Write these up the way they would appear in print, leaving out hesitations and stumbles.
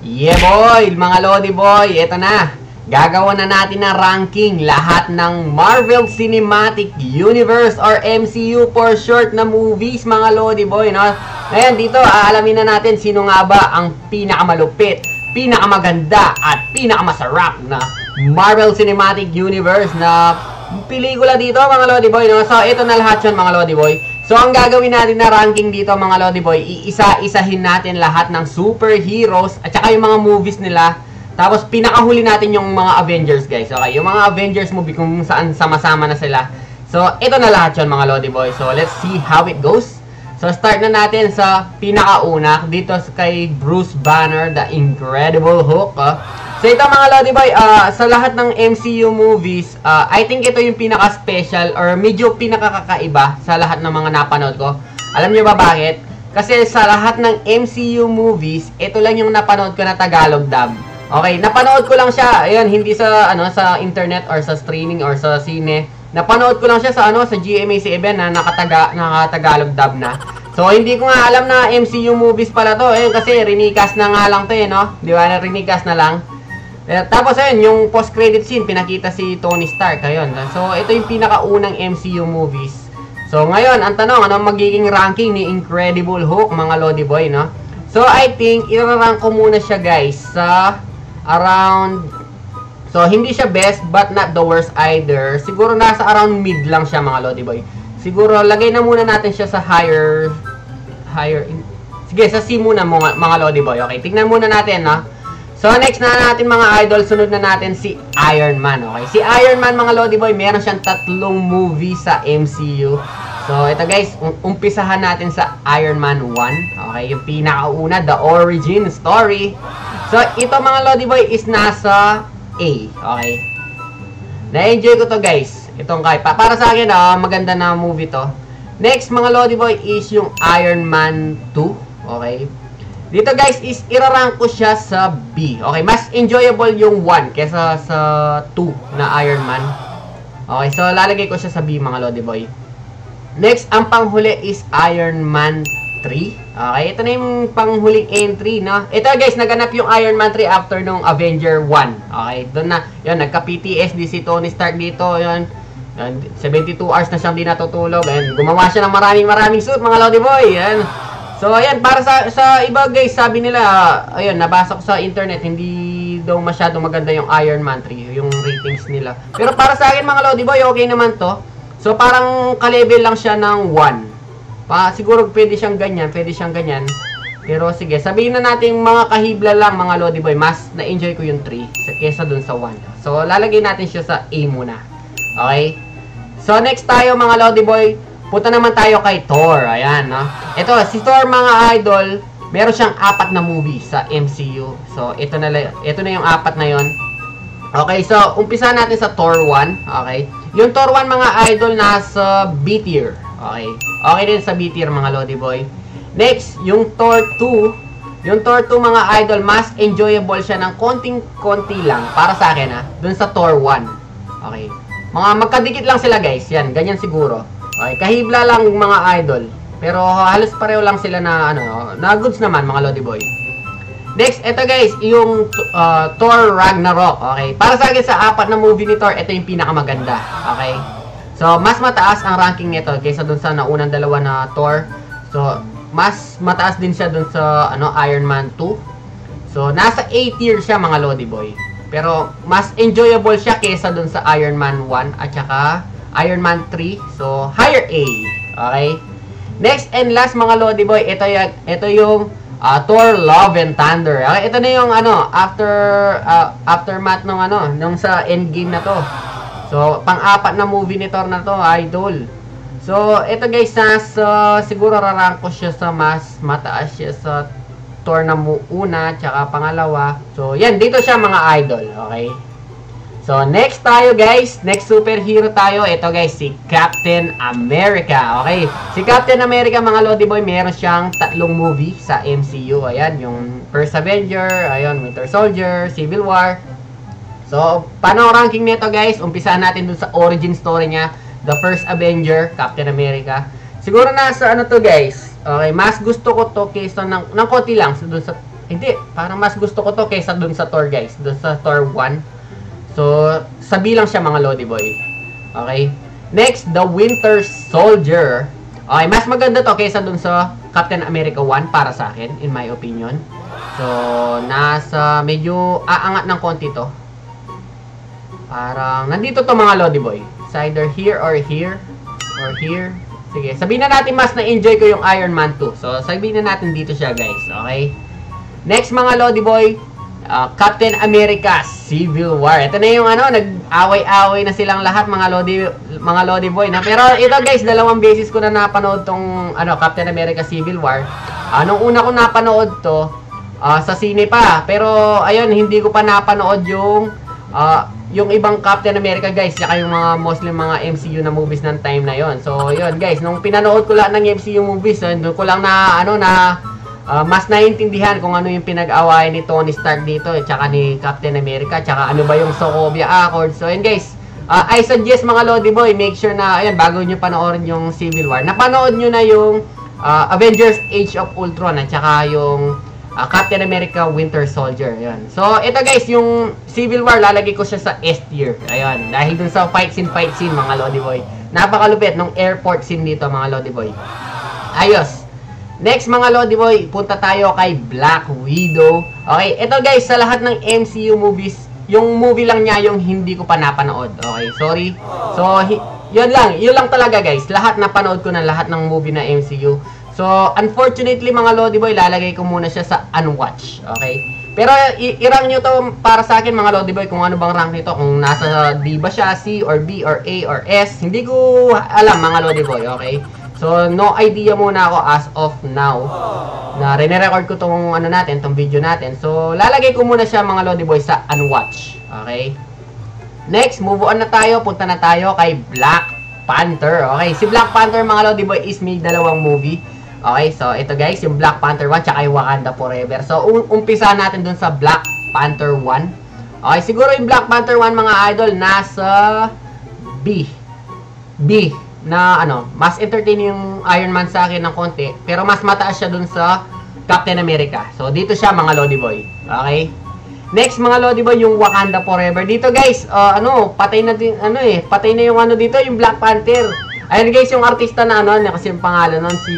Yeah boy, mga Lodi boy, eto na. Gagawa na natin ng ranking lahat ng Marvel Cinematic Universe or MCU for short na movies, mga Lodi boy, no? Ngayon dito, aalamin na natin sino nga ba ang pinakamalupit, pinakamaganda at pinakamasarap na Marvel Cinematic Universe na pelikula dito, mga Lodi boy, no? So ito na lahat yun, mga Lodi boy. So, ang gagawin natin na ranking dito, mga Lodi boy, iisa-isahin natin lahat ng superheroes at saka yung mga movies nila. Tapos, pinakahuli natin yung mga Avengers, guys. Okay, yung mga Avengers movie kung saan sama-sama na sila. So, ito na lahat yun, mga Lodi boy. So, let's see how it goes. So, start na natin sa pinakauna. Dito kay Bruce Banner, The Incredible Hulk. So, ito mga Lodi boy, sa lahat ng MCU movies, I think ito yung pinaka-special or medyo pinakakakaiba sa lahat ng mga napanood ko. Alam niyo ba bakit? Kasi sa lahat ng MCU movies, ito lang yung napanood ko na Tagalog dub. Okay, napanood ko lang siya, ayun, hindi sa sa internet or sa streaming or sa sine. Napanood ko lang siya sa sa GMA7 na nakatagalog dub na. So, hindi ko nga alam na MCU movies pala to, kasi recast na nga lang to, no? Di ba, recast na lang. Tapos ayun, yung post-credit scene, pinakita si Tony Stark, ayun. So, ito yung pinakaunang MCU movies. So, ngayon, ang tanong, ano magiging ranking ni Incredible Hulk, mga Lodi boy, no? So, I think, i-rank ko muna siya, guys, sa around, so, hindi siya best, but not the worst either. Siguro nasa around mid lang siya, mga Lodi boy. Siguro, lagay na muna natin siya sa higher, sige, sa C muna, mga Lodi boy. Okay, tingnan muna natin, no? So, next na natin mga idol, sunod na natin si Iron Man, okay? Si Iron Man, mga Lodi boy, meron siyang 3 movie sa MCU. So, ito guys, umpisahan natin sa Iron Man 1, okay? Yung pinakauna, the origin story. So, ito mga Lodi boy is nasa A, okay? Na-enjoy ko to guys. Itong para sa akin, maganda na movie to. Next, mga Lodi boy, is yung Iron Man 2, okay? Dito guys is irarank ko siya sa B. Okay, mas enjoyable yung 1 kesa sa 2 na Iron Man. Okay, so lalagay ko siya sa B, mga Lodi boy. Next, ang panghuli is Iron Man 3. Okay, ito na yung panghuling entry, no? Ito guys, naganap yung Iron Man 3 after nung Avenger 1. Okay, doon na, yun, nagka-PTSD si Tony Stark dito, yun. 72 hours na siyang di natutulog. And gumawa siya ng maraming suit, mga Lodi boy. Yan. So, ayan, para sa iba guys, sabi nila, ayun, nabasa ko sa internet, hindi daw masyado maganda yung Iron Man 3, yung ratings nila. Pero para sa akin, mga Lodi boy, okay naman to. So, parang ka-level lang siya ng 1. Siguro pwede siyang ganyan. Pero sige, sabihin na natin mga kahibla lang, mga Lodi boy, mas na-enjoy ko yung 3 kesa dun sa 1. So, lalagay natin siya sa A muna. Okay? So, next tayo, mga Lodi boy, punta naman tayo kay Thor. Ayan, no? Ito, si Thor, mga idol, meron siyang 4 na movie sa MCU. So, ito na yung 4 na yon. Okay, so, umpisa natin sa Thor 1. Okay? Yung Thor 1, mga idol, nasa B tier. Okay? Okay din sa B tier, mga Lodi boy. Next, yung Thor 2. Yung Thor 2, mga idol, mas enjoyable siya ng konting-konti lang. Para sa akin, dun sa Thor 1. Okay? Mga magkadikit lang sila, guys. Yan, ganyan siguro. Okay, kahibla lang mga idol. Pero halos pareho lang sila na na goods naman, mga Lodi boy. Next, ito guys, yung Thor Ragnarok. Okay, para sa akin sa 4 na movie ni Thor, ito yung pinakamaganda. Okay. So, mas mataas ang ranking nito kaysa dun sa naunang 2 na Thor. So, mas mataas din siya dun sa Iron Man 2. So, nasa A tier siya, mga Lodi boy. Pero mas enjoyable siya kaysa dun sa Iron Man 1 at saka Iron Man 3. So, higher A. Okay? Next and last, mga Lodi boy, ito yung Thor Love and Thunder. Okay? Ito na yung aftermath nung sa Endgame na to. So, pang-4 na movie ni Thor na to, idol. So, ito guys, siguro rarank ko siya sa mas mataas siya sa Thor na una, tsaka pangalawa. So, yan, dito siya, mga idol. Okay? So, next tayo guys, next superhero tayo, ito guys, si Captain America, okay? Si Captain America, mga Lodi boy, meron siyang 3 movie sa MCU, ayan, yung First Avenger, ayan, Winter Soldier, Civil War. So, paano ang ranking nito guys? Umpisahan natin dun sa origin story niya, The First Avenger, Captain America. Siguro nasa to guys, okay, mas gusto ko to kaysa ng konti lang, so dun sa, hindi, Parang mas gusto ko to kaysa dun sa Thor, guys. Dun sa Thor 1. So, sabi lang siya mga Lodi Boy. Okay? Next, The Winter Soldier. Okay, mas maganda to kaysa dun sa Captain America 1 para sa akin, in my opinion. So, nasa medyo aangat ng konti to. Parang, nandito to mga Lodi Boy. It's either here or here. Or here. Sige, sabihin na natin mas na-enjoy ko yung Iron Man 2. So, sabihin na natin dito siya, guys. Okay? Next mga Lodi Boy, Captain America Civil War. Ito na yung ano, nag-away-away na silang lahat mga Lodi Boy. Na, pero ito guys, 2 beses ko na napanood tong ano, Captain America Civil War. Nung una ko napanood to, sa sine pa. Pero ayun, hindi ko pa napanood yung ibang Captain America guys, saka yung mga Muslim mga MCU na movies ng time na yon. So yun guys, nung pinanood ko lang ng MCU movies, doon ko lang na ano na mas naiintindihan kung ano yung pinag-awayan ni Tony Stark dito, tsaka ni Captain America, tsaka ano ba yung Sokovia Accords. So yun guys, I suggest mga Lodi Boy, make sure na ayan, bago nyo panoorin yung Civil War, napanood nyo na yung Avengers Age of Ultron at tsaka yung Captain America Winter Soldier. Ayan. So, ito guys, yung Civil War, lalagay ko siya sa S tier. Ayan. Dahil dun sa fight scene, mga Lodi Boy. Napakalupit nung airport scene dito, mga Lodi Boy. Ayos. Next, mga Lodi Boy, punta tayo kay Black Widow. Okay, ito guys, sa lahat ng MCU movies, yung movie lang niya yung hindi ko pa napanood. Okay, sorry. So, yun lang talaga guys. Lahat napanood ko na lahat ng movie na MCU. So, unfortunately mga Lodi Boy, lalagay ko muna siya sa unwatch. Okay? Pero, i-rank nyo to para sa akin mga Lodi Boy kung ano bang rank nito. Kung nasa D ba siya, C or B or A or S. Hindi ko alam mga Lodi Boy. Okay? So, no idea muna ako as of now. Na rene-record ko tong ano natin, tong video natin. So, lalagay ko muna siya mga Lodi Boy sa unwatch. Okay? Next, move on na tayo. Punta na tayo kay Black Panther. Okay? Si Black Panther mga Lodi Boy is may 2 movie. Okay, so ito guys, yung Black Panther 1 tsaka yung Wakanda Forever. So, umpisa natin dun sa Black Panther 1. Okay, siguro yung Black Panther 1 mga idol, nasa B. B, na ano, mas entertaining yung Iron Man sa akin ng konti, pero mas mataas siya dun sa Captain America. So, dito siya mga Lodi Boy. Okay? Next mga Lodi Boy, yung Wakanda Forever. Dito guys, patay na din, patay na yung ano dito, yung Black Panther. Ayun guys, yung artista na kasi yung pangalan nun, si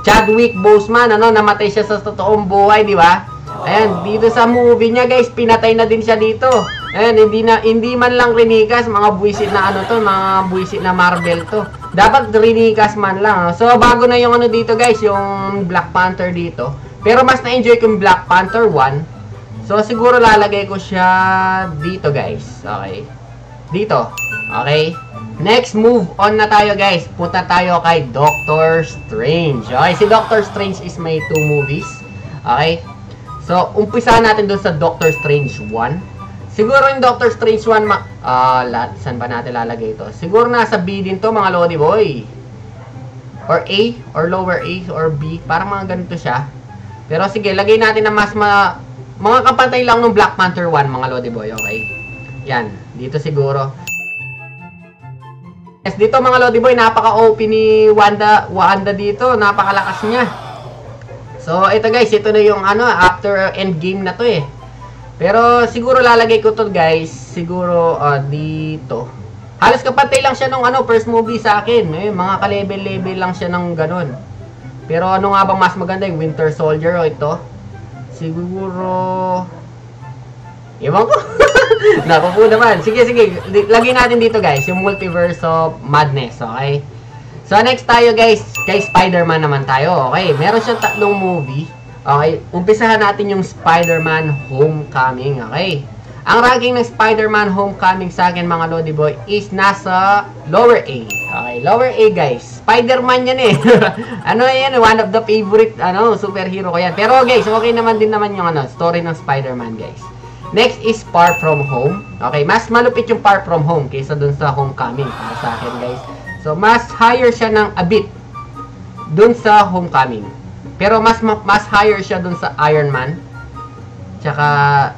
Chadwick Boseman, namatay siya sa totoong buhay, di ba? Ayan, dito sa movie niya guys, pinatay na din siya dito. Ayan, hindi man lang rinikas, mga buwisit na mga buwisit na Marvel to. Dapat rinikas man lang. So, bago na yung dito guys, yung Black Panther dito. Pero mas na-enjoy ko yung Black Panther 1. So, siguro lalagay ko siya dito guys. Okay. Dito. Okay. Next, move on na tayo guys. Punta tayo kay Doctor Strange. Okay, si Doctor Strange is may 2 movies. Okay. So, umpisa natin dun sa Doctor Strange 1. Siguro yung Doctor Strange 1, saan ba natin lalagay ito? Siguro nasa B din to mga Lodi Boy. Or A, or lower A, or B. Parang mga ganito siya. Pero sige, lagay natin na mga kapantay lang ng Black Panther 1 mga Lodi Boy. Okay. Yan, dito siguro. Yes, dito mga Lodi Boy, napaka-OP ni Wanda dito, napakalakas niya. So, ito guys, ito na yung after endgame na to eh. Pero siguro lalagay ko to guys, siguro dito. Halos kapantay lang siya nung first movie sa akin, mga ka-level-level lang siya ng ganun. Pero ano nga bang mas maganda, yung Winter Soldier o ito? Siguro ewan ko. Naku po naman. Sige. Lagyan natin dito guys, yung Multiverse of Madness. Okay? So, next tayo guys. Kay Spider-Man naman tayo. Okay? Meron siyang 3 movie. Okay? Umpisahan natin yung Spider-Man Homecoming. Okay? Ang ranking ng Spider-Man Homecoming sa akin mga Lodi Boy is nasa lower A. Okay? Lower A guys. Spider-Man yan eh. Yan? One of the favorite superhero ko yan. Pero guys, okay naman din naman yung story ng Spider-Man guys. Next is Far From Home. Okay, mas malupit yung Far From Home kaysa dun sa Homecoming para sa akin, guys. So, mas higher siya ng a bit dun sa Homecoming. Pero mas higher siya dun sa Iron Man. Tsaka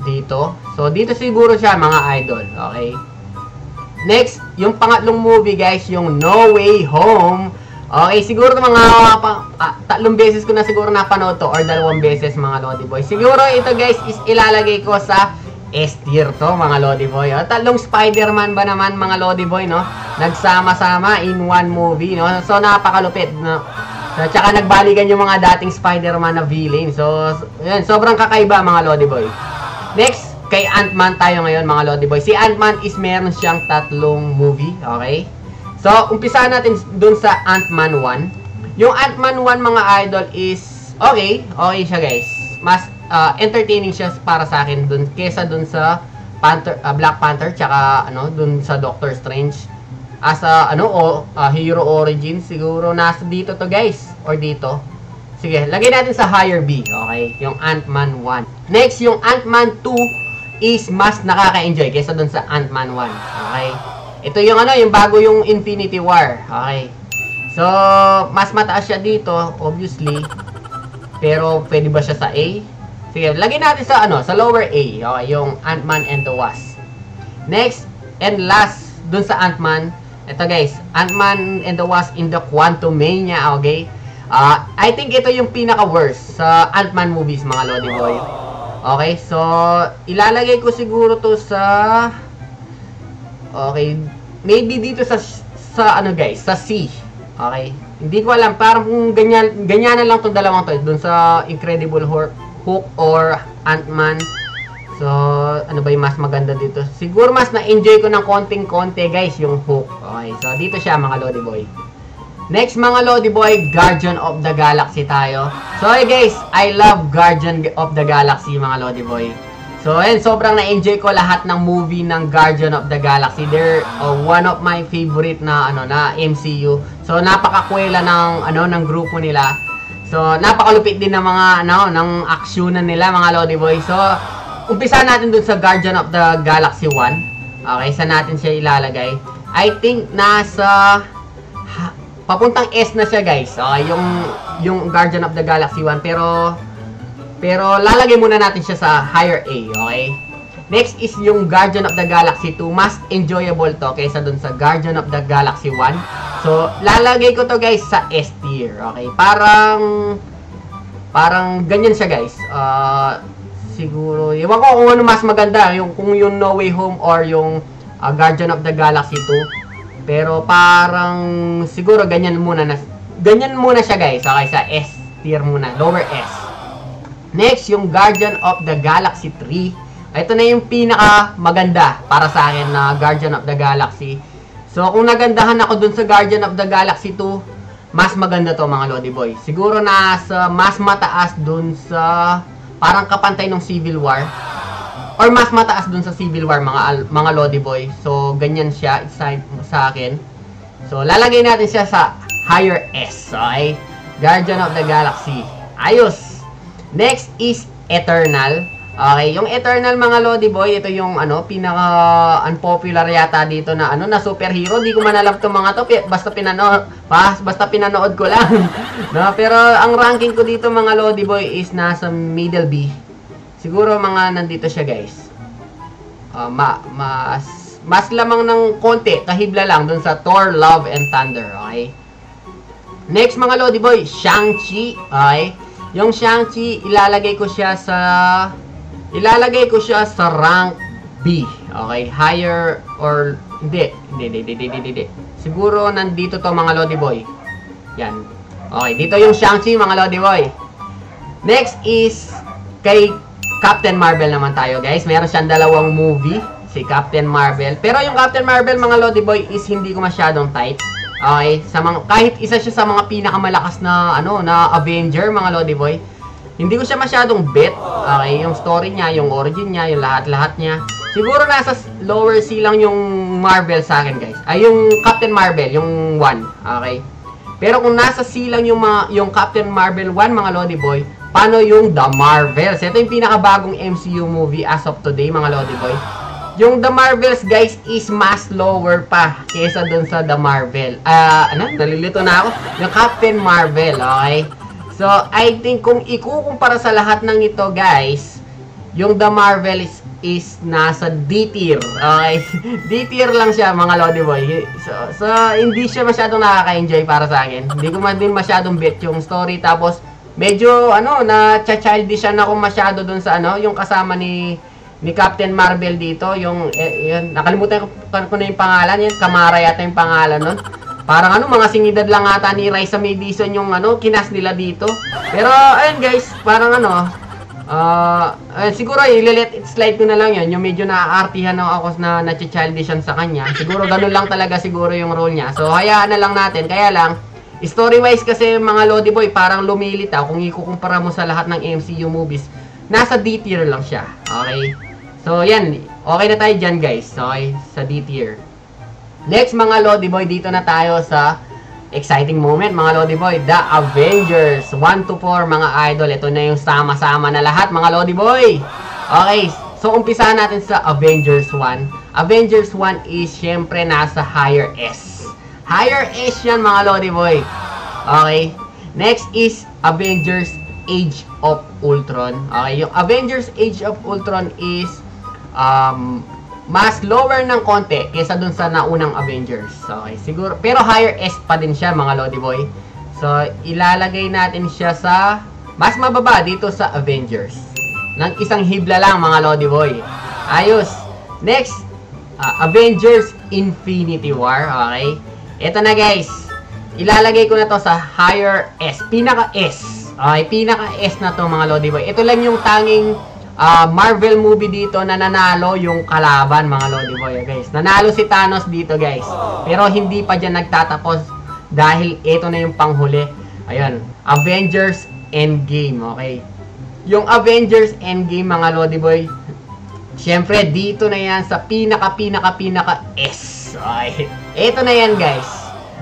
dito. So, dito siguro siya, mga idol. Okay. Next, yung pangatlong movie, guys, yung No Way Home. Okay, siguro mga 3 beses ko na siguro napanood to or 2 beses mga Lodi Boy. Siguro ito guys is ilalagay ko sa S tier to mga Lodi Boy. 3 Spider-Man ba naman mga Lodi Boy, no? Nagsama-sama in one movie, no? So napakalupit, no? So, tsaka nagbalikan yung mga dating Spider-Man na villain. So, yun, sobrang kakaiba mga Lodi Boy. Next, kay Ant-Man tayo ngayon mga Lodi Boy. Si Ant-Man is meron siyang 3 movie, okay? So, umpisa natin dun sa Ant-Man 1. Yung Ant-Man 1 mga idol is okay siya guys. Mas entertaining siya para sa akin dun kesa dun sa Black Panther tsaka dun sa Doctor Strange. As a hero origin siguro nasa dito to guys or dito. Sige, lagay natin sa higher B, okay? Yung Ant-Man 1. Next, yung Ant-Man 2 is mas nakaka-enjoy kesa dun sa Ant-Man 1, okay? Ito yung yung bago yung Infinity War. Okay. So, mas mataas siya dito, obviously. Pero pwede ba siya sa A? Sige, lagyan natin sa sa lower A. Okay, yung Ant-Man and the Wasp. Next and last dun sa Ant-Man. Ito guys, Ant-Man and the Wasp in the Quantumania, okay? I think ito yung pinaka-worst sa Ant-Man movies, mga Lodi Boy. Okay, so ilalagay ko siguro to sa okay, maybe dito sa guys, sa C. Okay? Hindi ko alam, parang kung ganyan na lang 'tong dalawang to, dun sa Incredible Hulk or Ant-Man. So, ano ba yung mas maganda dito? Siguro mas na-enjoy ko ng konting-konti guys, yung Hulk. Okay, so dito siya mga Lodi Boy. Next mga Lodi Boy, Guardian of the Galaxy tayo. So, hey guys, I love Guardian of the Galaxy mga Lodi Boy. So, ayan, sobrang na-enjoy ko lahat ng movie ng Guardian of the Galaxy. They're one of my favorite na na MCU. So, napakakwela ng grupo nila. So, napakalupit din ng mga ng aksyonan nila mga Lodi Boy. So, umpisa natin dun sa Guardian of the Galaxy 1. Okay, saan natin siya ilalagay? I think nasa papuntang S na siya guys. Okay, yung Guardian of the Galaxy 1 pero lalagay muna natin siya sa higher A, okay? Next is yung Guardian of the Galaxy 2. Mas enjoyable to kaysa dun sa Guardian of the Galaxy 1. So, lalagay ko to guys sa S tier, okay? Parang ganyan siya guys. Siguro, iwan ko kung ano mas maganda. Kung yung No Way Home or yung Guardian of the Galaxy 2. Pero parang siguro ganyan muna siya guys, okay? Sa S tier muna, lower S. Next, yung Guardian of the Galaxy 3. Ito na yung pinaka maganda para sa akin na Guardian of the Galaxy. So, kung nagandahan ako dun sa Guardian of the Galaxy 2, mas maganda to mga Lodi Boy. Siguro nasa mas mataas dun sa parang kapantay ng Civil War. Or mas mataas dun sa Civil War mga Lodi Boy. So, ganyan siya sa akin. So, lalagay natin siya sa higher S. Okay? Guardian of the Galaxy. Ayos! Next is Eternal. Okay, yung Eternal mga Lodi Boy, ito yung pinaka-unpopular yata dito na na superhero. Di ko man alam itong mga to, basta pinanood ko lang. No, pero ang ranking ko dito mga Lodi Boy is nasa middle B. Siguro mga nandito siya guys. Mas lamang ng konti, kahibla lang dun sa Thor, Love and Thunder. Okay. Next mga Lodi Boy, Shang-Chi. Okay. Yung Shang-Chi, ilalagay ko siya sa rank B. Okay, higher or hindi. Siguro nandito to mga Lodi Boy. Yan. Okay, dito yung Shang-Chi mga Lodi Boy. Next is kay Captain Marvel naman tayo, guys. Meron siyang 2 movie, si Captain Marvel. Pero yung Captain Marvel mga Lodi Boy is hindi ko masyadong type. Okay, kahit isa siya sa mga pinakamalakas na na Avenger mga Lodi Boy. Hindi ko siya masyadong bet. Okay, yung story niya, yung origin niya, yung lahat-lahat niya. Siguro nasa lower C lang yung Marvel sa akin, guys. Ay yung Captain Marvel, yung 1. Okay. Pero kung nasa C lang yung Captain Marvel 1 mga Lodi Boy, paano yung The Marvels? Ito yung pinakabagong MCU movie as of today mga Lodi Boy. Yung The Marvels, guys, is mas lower pa kesa dun sa The Marvel. Nalilito na ako. Yung Captain Marvel, okay? So, I think kung ikukumpara sa lahat ng ito, guys, yung The Marvel is is nasa D tier. Okay? D tier lang siya mga Lodi Boy. So hindi siya masyadong nakaka-enjoy para sa akin. Hindi ko man din masyadong bet yung story. Tapos medyo na-childish siya na ako masyado dun sa yung kasama ni Captain Marvel dito. Yung nakalimutan ko na yung pangalan. Yan, Kamara yata yung pangalan nun. Parang mga singidad lang ata ni Raisa May Dizon yung kinas nila dito. Pero ayun guys, parang siguro i-let it slide ko na lang yun. Yung medyo naaartihan ako na na-childishan sa kanya. Siguro ganun lang talaga siguro yung role niya. So hayaan na lang natin. Kaya lang, story-wise kasi mga Lodi Boy, parang lumilitaw. Kung ikukumpara mo sa lahat ng MCU movies, nasa D tier lang siya. Okay? So yan, okay na tayo dyan guys. Okay? Sa D tier. Next mga Lodi Boy, dito na tayo sa exciting moment mga Lodi Boy. The Avengers 1 to 4 mga idol. Ito na yung sama-sama na lahat mga Lodi Boy. Okay, so umpisahan natin sa Avengers 1. Avengers 1 is syempre nasa higher S. Higher S yan mga Lodi Boy. Okay, next is Avengers Age of Ultron. Okay, yung Avengers Age of Ultron is mas lower ng konti kaysa dun sa naunang Avengers. Okay, siguro. Pero higher S pa din siya mga Lodi Boy. So, ilalagay natin siya sa mas mababa dito sa Avengers. Nang isang hibla lang mga Lodi Boy. Ayos. Next, Avengers Infinity War. Okay. Ito na guys. Ilalagay ko na to sa higher S. Pinaka S. Okay, pinaka S na to mga Lodi Boy. Ito lang yung tanging Marvel movie dito na nanalo yung kalaban mga Lodi Boy guys. Nanalo si Thanos dito guys. Pero hindi pa dyan nagtatapos dahil ito na yung panghuli. Ayun, Avengers Endgame. Okay. Yung Avengers Endgame mga Lodi Boy, syempre dito na yan sa pinaka S. Okay. Ito na yan guys.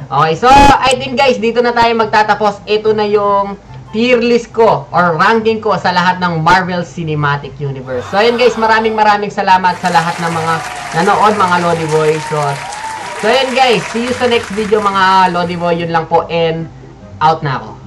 Okay, so I think guys dito na tayo magtatapos. Ito na yung tier list ko or ranking ko sa lahat ng Marvel Cinematic Universe. So yun guys, maraming salamat sa lahat ng mga nanood mga Lodi Boy. So yun guys, see you sa next video mga Lodi Boy. Yun lang po and out na ako.